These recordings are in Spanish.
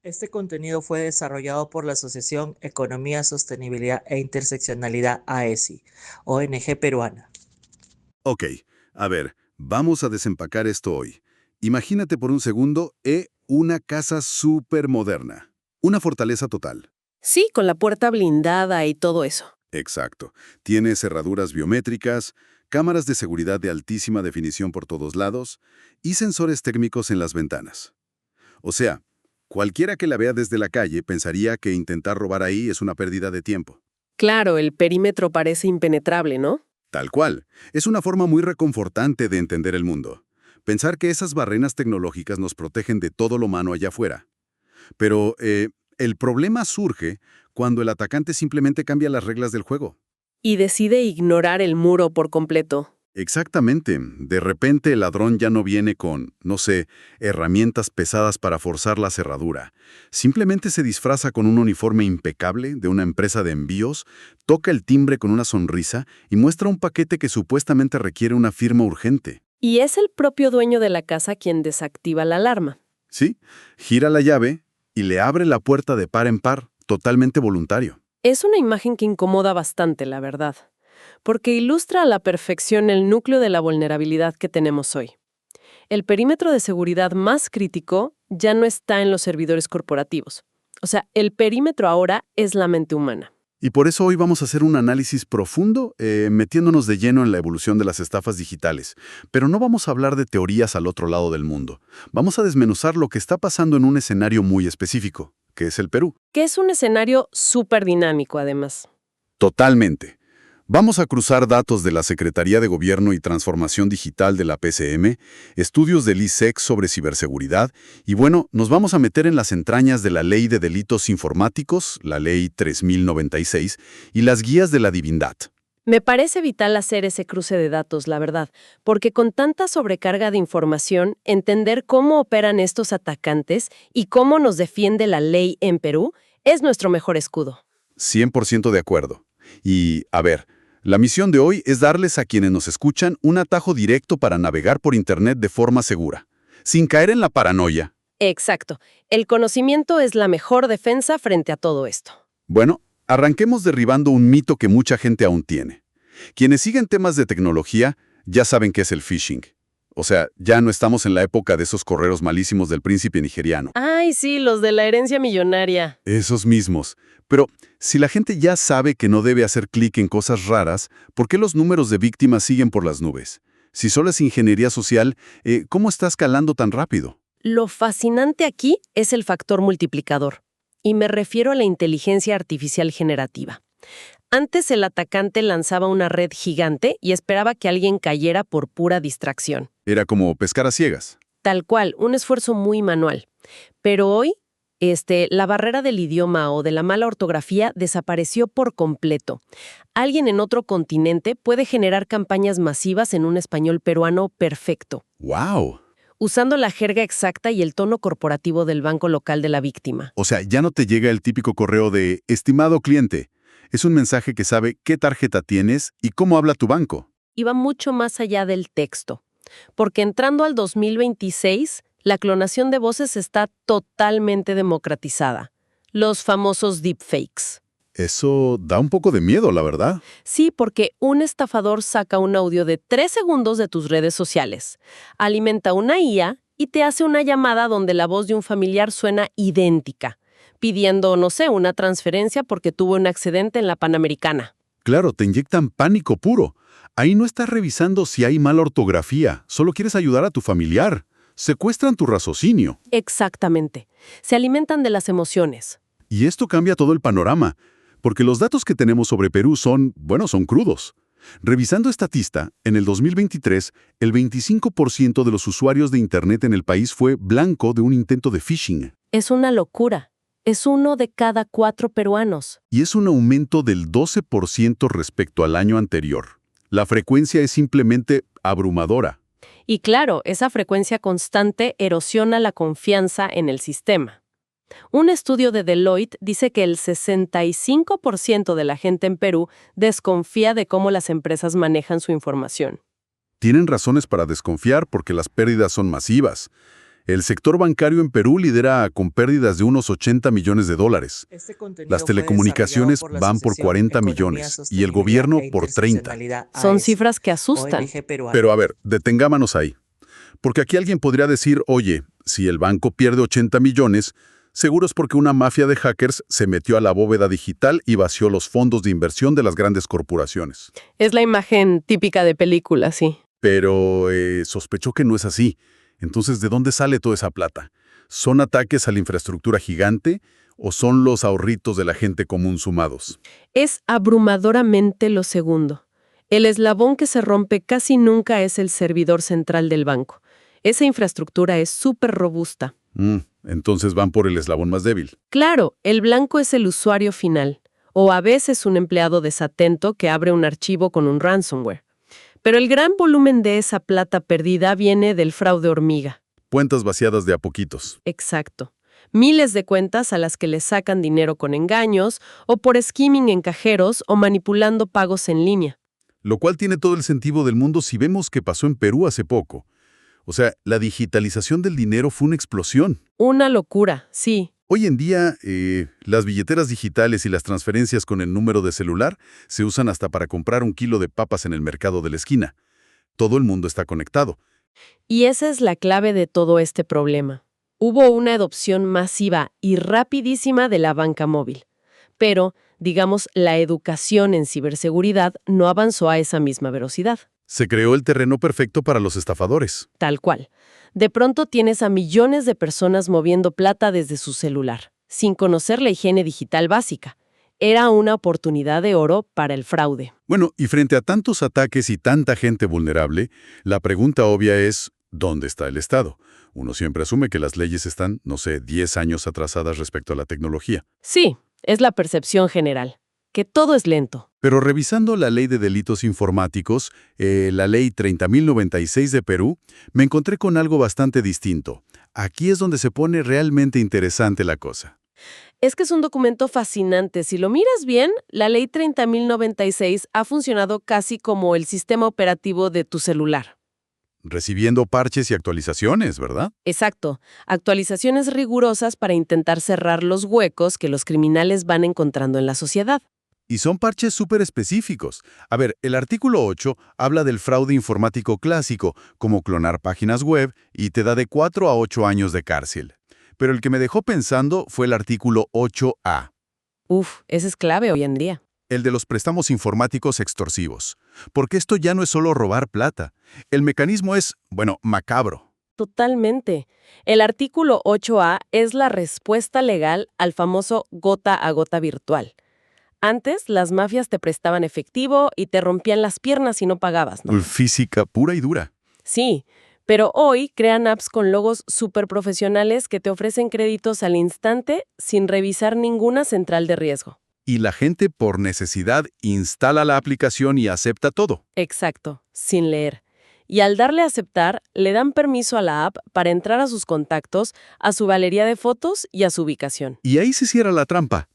Este contenido fue desarrollado por la Asociación Economía, Sostenibilidad e Interseccionalidad AESI, ONG peruana. Ok, a ver, vamos a desempacar esto hoy. Imagínate por un segundo, una casa súper moderna. Una fortaleza total. Sí, con la puerta blindada y todo eso. Exacto. Tiene cerraduras biométricas, cámaras de seguridad de altísima definición por todos lados y sensores térmicos en las ventanas. O sea, cualquiera que la vea desde la calle pensaría que intentar robar ahí es una pérdida de tiempo. Claro, el perímetro parece impenetrable, ¿no? Tal cual. Es una forma muy reconfortante de entender el mundo. Pensar que esas barreras tecnológicas nos protegen de todo lo humano allá afuera. Pero el problema surge cuando el atacante simplemente cambia las reglas del juego. Y decide ignorar el muro por completo. Exactamente. De repente el ladrón ya no viene con, no sé, herramientas pesadas para forzar la cerradura. Simplemente se disfraza con un uniforme impecable de una empresa de envíos, toca el timbre con una sonrisa y muestra un paquete que supuestamente requiere una firma urgente. Y es el propio dueño de la casa quien desactiva la alarma. ¿Sí? Gira la llave y le abre la puerta de par en par, totalmente voluntario. Es una imagen que incomoda bastante, la verdad, porque ilustra a la perfección el núcleo de la vulnerabilidad que tenemos hoy. El perímetro de seguridad más crítico ya no está en los servidores corporativos. O sea, el perímetro ahora es la mente humana. Y por eso hoy vamos a hacer un análisis profundo, metiéndonos de lleno en la evolución de las estafas digitales. Pero no vamos a hablar de teorías al otro lado del mundo. Vamos a desmenuzar lo que está pasando en un escenario muy específico, que es el Perú. Que es un escenario súper dinámico, además. Totalmente. Vamos a cruzar datos de la Secretaría de Gobierno y Transformación Digital de la PCM, estudios del ISEC sobre ciberseguridad y bueno, nos vamos a meter en las entrañas de la Ley de Delitos Informáticos, la Ley 3096, y las guías de la Divindad. Me parece vital hacer ese cruce de datos, la verdad, porque con tanta sobrecarga de información, entender cómo operan estos atacantes y cómo nos defiende la ley en Perú es nuestro mejor escudo. 100% de acuerdo. Y, a ver, la misión de hoy es darles a quienes nos escuchan un atajo directo para navegar por Internet de forma segura, sin caer en la paranoia. Exacto. El conocimiento es la mejor defensa frente a todo esto. Bueno, arranquemos derribando un mito que mucha gente aún tiene. Quienes siguen temas de tecnología ya saben qué es el phishing. O sea, ya no estamos en la época de esos correos malísimos del príncipe nigeriano. Ay, sí, los de la herencia millonaria. Esos mismos. Pero si la gente ya sabe que no debe hacer clic en cosas raras, ¿por qué los números de víctimas siguen por las nubes? Si solo es ingeniería social, ¿cómo está escalando tan rápido? Lo fascinante aquí es el factor multiplicador. Y me refiero a la inteligencia artificial generativa. Antes el atacante lanzaba una red gigante y esperaba que alguien cayera por pura distracción. Era como pescar a ciegas. Tal cual, un esfuerzo muy manual. Pero hoy, la barrera del idioma o de la mala ortografía desapareció por completo. Alguien en otro continente puede generar campañas masivas en un español peruano perfecto, ¡Wow! usando la jerga exacta y el tono corporativo del banco local de la víctima. O sea, ya no te llega el típico correo de «Estimado cliente». Es un mensaje que sabe qué tarjeta tienes y cómo habla tu banco. Y va mucho más allá del texto. Porque entrando al 2026, la clonación de voces está totalmente democratizada. Los famosos deepfakes. Eso da un poco de miedo, la verdad. Sí, porque un estafador saca un audio de 3 segundos de tus redes sociales, alimenta una IA y te hace una llamada donde la voz de un familiar suena idéntica, pidiendo, no sé, una transferencia porque tuvo un accidente en la Panamericana. Claro, te inyectan pánico puro. Ahí no estás revisando si hay mala ortografía, solo quieres ayudar a tu familiar. Secuestran tu raciocinio. Exactamente. Se alimentan de las emociones. Y esto cambia todo el panorama, porque los datos que tenemos sobre Perú son crudos. Revisando Statista, en el 2023, el 25% de los usuarios de Internet en el país fue blanco de un intento de phishing. Es una locura. Es 1 de cada 4 peruanos. Y es un aumento del 12% respecto al año anterior. La frecuencia es simplemente abrumadora. Y claro, esa frecuencia constante erosiona la confianza en el sistema. Un estudio de Deloitte dice que el 65% de la gente en Perú desconfía de cómo las empresas manejan su información. Tienen razones para desconfiar porque las pérdidas son masivas. El sector bancario en Perú lidera con pérdidas de unos 80 millones de dólares. Este contenido Las fue telecomunicaciones desarrollado por la van por Asociación 40 Economía, millones y el Sostenibilidad gobierno e por 30. Interseccionalidad Son AESI, cifras que asustan. ONG peruana. Pero a ver, detengámonos ahí. Porque aquí alguien podría decir, oye, si el banco pierde 80 millones, seguro es porque una mafia de hackers se metió a la bóveda digital y vació los fondos de inversión de las grandes corporaciones. Es la imagen típica de película, sí. Pero sospechó que no es así. Entonces, ¿de dónde sale toda esa plata? ¿Son ataques a la infraestructura gigante o son los ahorritos de la gente común sumados? Es abrumadoramente lo segundo. El eslabón que se rompe casi nunca es el servidor central del banco. Esa infraestructura es súper robusta. Entonces van por el eslabón más débil. Claro, el blanco es el usuario final, o a veces un empleado desatento que abre un archivo con un ransomware. Pero el gran volumen de esa plata perdida viene del fraude hormiga. Cuentas vaciadas de a poquitos. Exacto. Miles de cuentas a las que le sacan dinero con engaños, o por skimming en cajeros o manipulando pagos en línea. Lo cual tiene todo el sentido del mundo si vemos que pasó en Perú hace poco. O sea, la digitalización del dinero fue una explosión. Una locura, sí. Hoy en día, las billeteras digitales y las transferencias con el número de celular se usan hasta para comprar un kilo de papas en el mercado de la esquina. Todo el mundo está conectado. Y esa es la clave de todo este problema. Hubo una adopción masiva y rapidísima de la banca móvil. Pero, digamos, la educación en ciberseguridad no avanzó a esa misma velocidad. Se creó el terreno perfecto para los estafadores. Tal cual. De pronto tienes a millones de personas moviendo plata desde su celular, sin conocer la higiene digital básica. Era una oportunidad de oro para el fraude. Bueno, y frente a tantos ataques y tanta gente vulnerable, la pregunta obvia es, ¿dónde está el Estado? Uno siempre asume que las leyes están, no sé, 10 años atrasadas respecto a la tecnología. Sí, es la percepción general, que todo es lento. Pero revisando la Ley de Delitos Informáticos, la Ley 30.096 de Perú, me encontré con algo bastante distinto. Aquí es donde se pone realmente interesante la cosa. Es que es un documento fascinante. Si lo miras bien, la Ley 30.096 ha funcionado casi como el sistema operativo de tu celular. Recibiendo parches y actualizaciones, ¿verdad? Exacto. Actualizaciones rigurosas para intentar cerrar los huecos que los criminales van encontrando en la sociedad. Y son parches súper específicos. A ver, el artículo 8 habla del fraude informático clásico, como clonar páginas web, y te da de 4 a 8 años de cárcel. Pero el que me dejó pensando fue el artículo 8A. Ese es clave hoy en día. El de los préstamos informáticos extorsivos. Porque esto ya no es solo robar plata. El mecanismo es, bueno, macabro. Totalmente. El artículo 8A es la respuesta legal al famoso gota a gota virtual. Antes, las mafias te prestaban efectivo y te rompían las piernas si no pagabas, ¿no? Física pura y dura. Sí, pero hoy crean apps con logos súper profesionales que te ofrecen créditos al instante sin revisar ninguna central de riesgo. Y la gente, por necesidad, instala la aplicación y acepta todo. Exacto, sin leer. Y al darle a aceptar, le dan permiso a la app para entrar a sus contactos, a su galería de fotos y a su ubicación. Y ahí se cierra la trampa.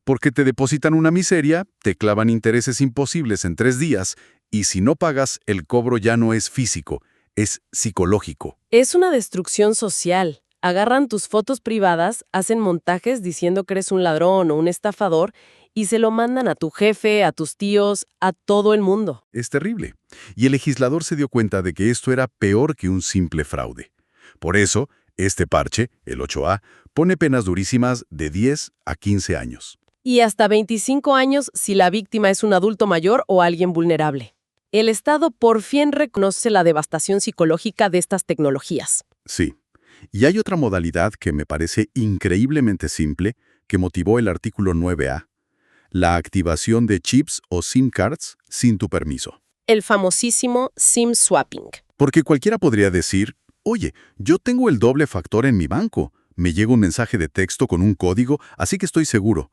Porque te depositan una miseria, te clavan intereses imposibles en 3 días, y si no pagas, el cobro ya no es físico, es psicológico. Es una destrucción social. Agarran tus fotos privadas, hacen montajes diciendo que eres un ladrón o un estafador y se lo mandan a tu jefe, a tus tíos, a todo el mundo. Es terrible. Y el legislador se dio cuenta de que esto era peor que un simple fraude. Por eso, este parche, el 8A, pone penas durísimas de 10 a 15 años. Y hasta 25 años si la víctima es un adulto mayor o alguien vulnerable. El Estado por fin reconoce la devastación psicológica de estas tecnologías. Sí. Y hay otra modalidad que me parece increíblemente simple que motivó el artículo 9A. La activación de chips o SIM cards sin tu permiso. El famosísimo SIM swapping. Porque cualquiera podría decir, oye, yo tengo el doble factor en mi banco. Me llega un mensaje de texto con un código, así que estoy seguro.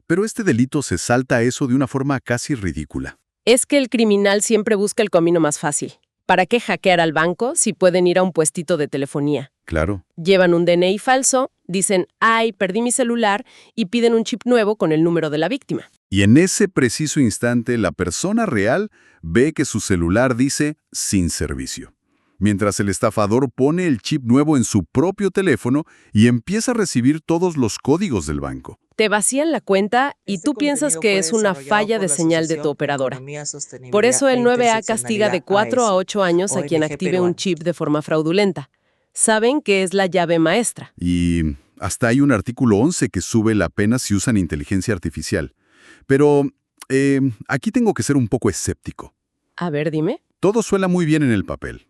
Pero este delito se salta a eso de una forma casi ridícula. Es que el criminal siempre busca el camino más fácil. ¿Para qué hackear al banco si pueden ir a un puestito de telefonía? Claro. Llevan un DNI falso, dicen, ¡ay, perdí mi celular!, y piden un chip nuevo con el número de la víctima. Y en ese preciso instante, la persona real ve que su celular dice sin servicio. mientras el estafador pone el chip nuevo en su propio teléfono y empieza a recibir todos los códigos del banco. Te vacían la cuenta y Este tú piensas contenido que fue es una desarrollado falla por de la señal de tu Asociación operadora. Economía, Sostenibilidad Por eso el e 9A castiga de Interseccionalidad 4 a AESI, 8 años a quien ONG active un peruana. chip de forma fraudulenta. Saben que es la llave maestra. Y hasta hay un artículo 11 que sube la pena si usan inteligencia artificial. Pero aquí tengo que ser un poco escéptico. A ver, dime. Todo suena muy bien en el papel.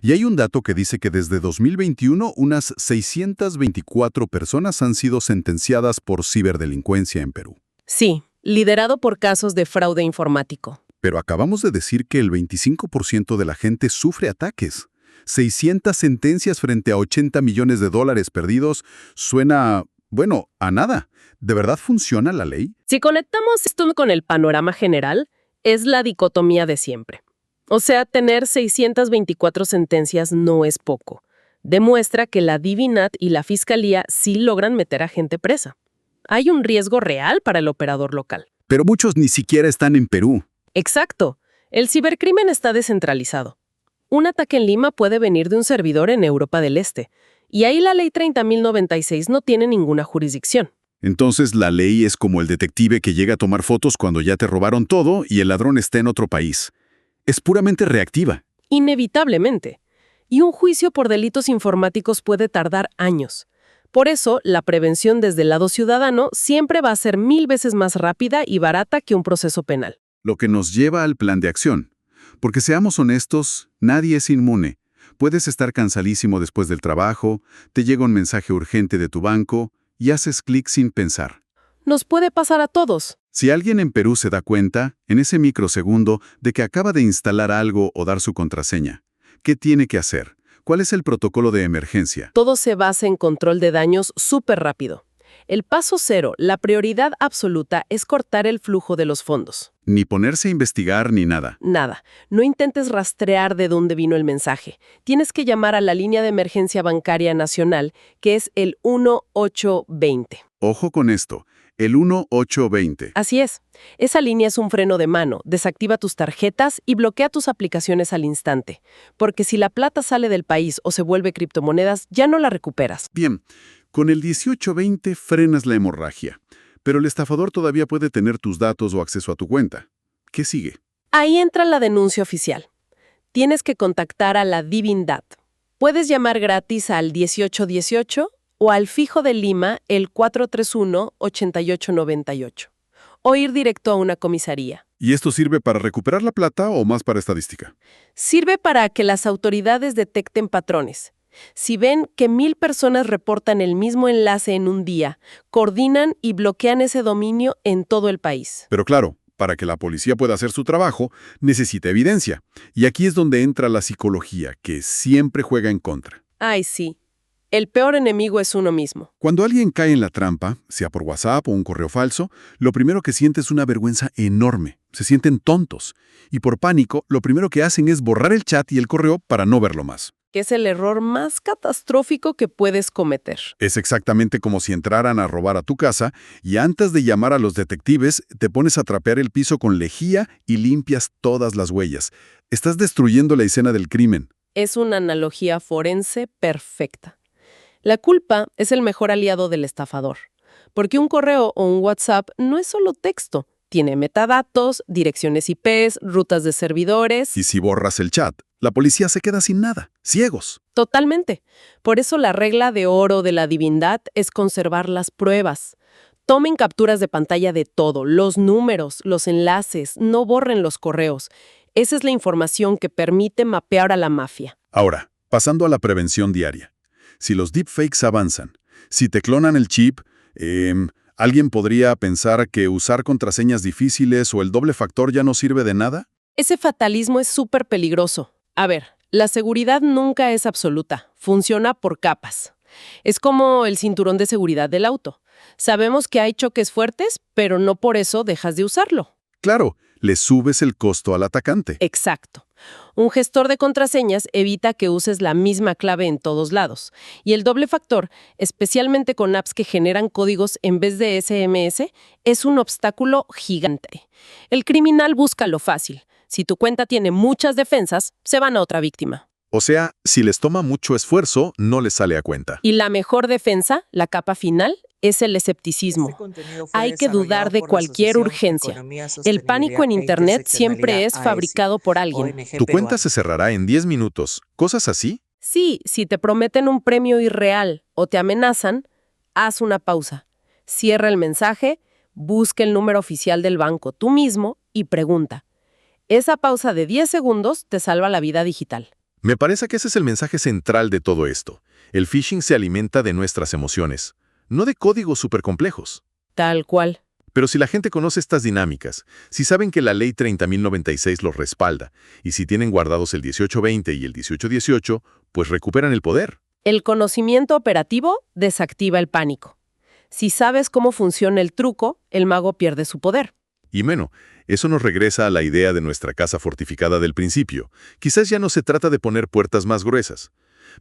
Y hay un dato que dice que desde 2021 unas 624 personas han sido sentenciadas por ciberdelincuencia en Perú. Sí, liderado por casos de fraude informático. Pero acabamos de decir que el 25% de la gente sufre ataques. 600 sentencias frente a 80 millones de dólares perdidos suena, bueno, a nada. ¿De verdad funciona la ley? Si conectamos esto con el panorama general, es la dicotomía de siempre. O sea, tener 624 sentencias no es poco. Demuestra que la Divinat y la Fiscalía sí logran meter a gente presa. Hay un riesgo real para el operador local. Pero muchos ni siquiera están en Perú. Exacto. El cibercrimen está descentralizado. Un ataque en Lima puede venir de un servidor en Europa del Este. Y ahí la ley 30.096 no tiene ninguna jurisdicción. Entonces la ley es como el detective que llega a tomar fotos cuando ya te robaron todo y el ladrón está en otro país. Es puramente reactiva. Inevitablemente. Y un juicio por delitos informáticos puede tardar años. Por eso, la prevención desde el lado ciudadano siempre va a ser 1000 veces más rápida y barata que un proceso penal. Lo que nos lleva al plan de acción. Porque seamos honestos, nadie es inmune. Puedes estar cansadísimo después del trabajo, te llega un mensaje urgente de tu banco y haces clic sin pensar. Nos puede pasar a todos. Si alguien en Perú se da cuenta, en ese microsegundo, de que acaba de instalar algo o dar su contraseña, ¿qué tiene que hacer? ¿Cuál es el protocolo de emergencia? Todo se basa en control de daños súper rápido. El paso cero, la prioridad absoluta, es cortar el flujo de los fondos. Ni ponerse a investigar ni nada. Nada. No intentes rastrear de dónde vino el mensaje. Tienes que llamar a la línea de emergencia bancaria nacional, que es el 1820. Ojo con esto, el 1820. Así es. Esa línea es un freno de mano, desactiva tus tarjetas y bloquea tus aplicaciones al instante. Porque si la plata sale del país o se vuelve criptomonedas, ya no la recuperas. Bien, con el 1820 frenas la hemorragia, pero el estafador todavía puede tener tus datos o acceso a tu cuenta. ¿Qué sigue? Ahí entra la denuncia oficial. Tienes que contactar a la Divindad. Puedes llamar gratis al 1818 o al fijo de Lima el 431-8898. O ir directo a una comisaría. ¿Y esto sirve para recuperar la plata o más para estadística? Sirve para que las autoridades detecten patrones. Si ven que 1000 personas reportan el mismo enlace en un día, coordinan y bloquean ese dominio en todo el país. Pero claro, para que la policía pueda hacer su trabajo, necesita evidencia. Y aquí es donde entra la psicología, que siempre juega en contra. Ay, sí. El peor enemigo es uno mismo. Cuando alguien cae en la trampa, sea por WhatsApp o un correo falso, lo primero que siente es una vergüenza enorme. Se sienten tontos. Y por pánico, lo primero que hacen es borrar el chat y el correo para no verlo más. Que es el error más catastrófico que puedes cometer. Es exactamente como si entraran a robar a tu casa y antes de llamar a los detectives, te pones a trapear el piso con lejía y limpias todas las huellas. Estás destruyendo la escena del crimen. Es una analogía forense perfecta. La culpa es el mejor aliado del estafador, porque un correo o un WhatsApp no es solo texto. Tiene metadatos, direcciones IPs, rutas de servidores. Y si borras el chat, la policía se queda sin nada, ciegos. Totalmente. Por eso la regla de oro de la divindad es conservar las pruebas. Tomen capturas de pantalla de todo, los números, los enlaces, no borren los correos. Esa es la información que permite mapear a la mafia. Ahora, pasando a la prevención diaria. Si los deepfakes avanzan, si te clonan el chip, ¿alguien podría pensar que usar contraseñas difíciles o el doble factor ya no sirve de nada? Ese fatalismo es súper peligroso. A ver, la seguridad nunca es absoluta, funciona por capas. Es como el cinturón de seguridad del auto. Sabemos que hay choques fuertes, pero no por eso dejas de usarlo. Claro, le subes el costo al atacante. Exacto. Un gestor de contraseñas evita que uses la misma clave en todos lados. Y el doble factor, especialmente con apps que generan códigos en vez de SMS, es un obstáculo gigante. El criminal busca lo fácil. Si tu cuenta tiene muchas defensas, se van a otra víctima. O sea, si les toma mucho esfuerzo, no les sale a cuenta. Y la mejor defensa, la capa final, es el Este escepticismo. contenido fue Hay que dudar desarrollado de por la cualquier Asociación urgencia. Economía, El pánico en Sostenibilidad e Internet siempre Interseccionalidad es AESI, fabricado por alguien. ONG Tu cuenta peruana. se cerrará en 10 minutos. ¿Cosas así? Sí, si te prometen un premio irreal o te amenazan, haz una pausa. Cierra el mensaje, busca el número oficial del banco tú mismo y pregunta. Esa pausa de 10 segundos te salva la vida digital. Me parece que ese es el mensaje central de todo esto. El phishing se alimenta de nuestras emociones, no de códigos supercomplejos. Tal cual. Pero si la gente conoce estas dinámicas, si saben que la ley 30.096 los respalda, y si tienen guardados el 1820 y el 1818, pues recuperan el poder. El conocimiento operativo desactiva el pánico. Si sabes cómo funciona el truco, el mago pierde su poder. Y bueno, eso nos regresa a la idea de nuestra casa fortificada del principio. Quizás ya no se trata de poner puertas más gruesas.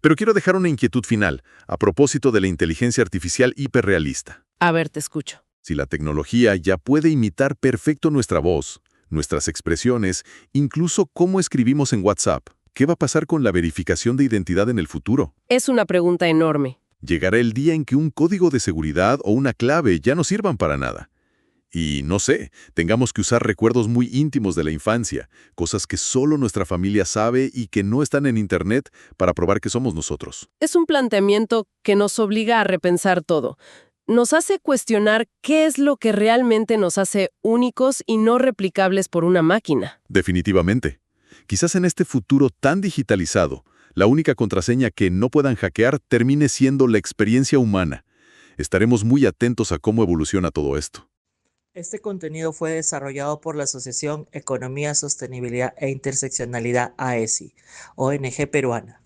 Pero quiero dejar una inquietud final, a propósito de la inteligencia artificial hiperrealista. A ver, te escucho. Si la tecnología ya puede imitar perfecto nuestra voz, nuestras expresiones, incluso cómo escribimos en WhatsApp, ¿qué va a pasar con la verificación de identidad en el futuro? Es una pregunta enorme. Llegará el día en que un código de seguridad o una clave ya no sirvan para nada. Y, no sé, tengamos que usar recuerdos muy íntimos de la infancia, cosas que solo nuestra familia sabe y que no están en Internet para probar que somos nosotros. Es un planteamiento que nos obliga a repensar todo. Nos hace cuestionar qué es lo que realmente nos hace únicos y no replicables por una máquina. Definitivamente. Quizás en este futuro tan digitalizado, la única contraseña que no puedan hackear termine siendo la experiencia humana. Estaremos muy atentos a cómo evoluciona todo esto. Este contenido fue desarrollado por la Asociación Economía, Sostenibilidad e Interseccionalidad AESI, ONG peruana.